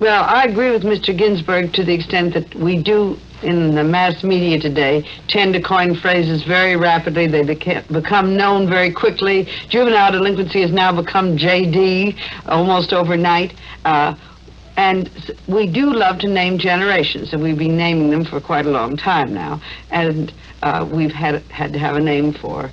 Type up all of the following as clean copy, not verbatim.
Well, I agree with Mr. Ginsberg to the extent that we do, in the mass media today, tend to coin phrases very rapidly. They become known very quickly. Juvenile delinquency has now become JD almost overnight. And we do love to name generations, and we've been naming them for quite a long time now. And we've had to have a name for...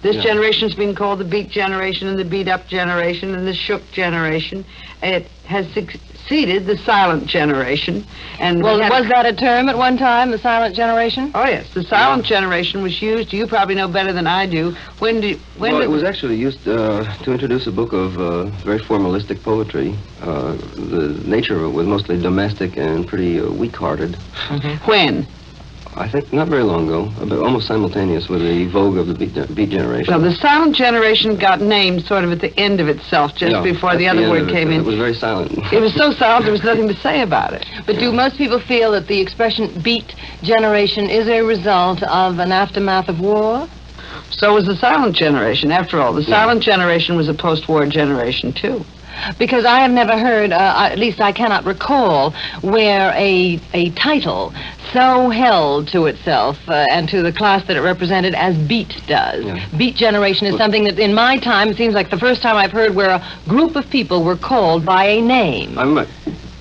This generation's been called the beat generation and the beat-up generation and the shook generation. It has succeeded the silent generation. And well, was that a term at one time, the silent generation? Oh, yes. The silent generation was used, you probably know better than I do. It was actually used to introduce a book of very formalistic poetry. The nature of it was mostly domestic and pretty weak-hearted. Mm-hmm. When? I think not very long ago, but almost simultaneous with the vogue of the beat generation. Well, the silent generation got named sort of at the end of itself, just before the other word came in. It was very silent. It was so silent there was nothing to say about it. But do most people feel that the expression beat generation is a result of an aftermath of war? So was the silent generation. After all, the silent generation was a post-war generation, too. Because I have never heard, at least I cannot recall, where a title so held to itself and to the class that it represented as beat does. Yeah. Beat generation is something that in my time, it seems like the first time I've heard where a group of people were called by a name. I might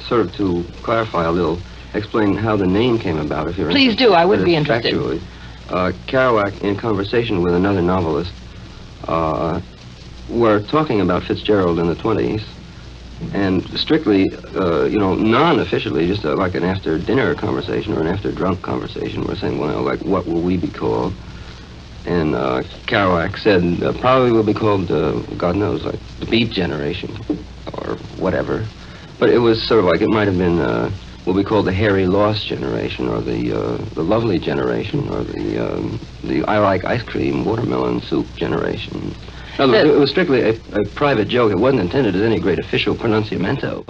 sort of to clarify a little, explain how the name came about, if you're interested. Please do, I would be interested. Factually, Kerouac, in conversation with another novelist, were talking about Fitzgerald in the 20s, and strictly, non-officially, just like an after-dinner conversation or an after-drunk conversation, we're saying, well, like, what will we be called? And Kerouac said, probably we'll be called, God knows, like, the Beat Generation, or whatever. But it was sort of like, it might have been, we'll be called the Harry Lost Generation, or the Lovely Generation, or the I Like Ice Cream Watermelon Soup Generation. No, it was strictly a private joke. It wasn't intended as any great official pronunciamento.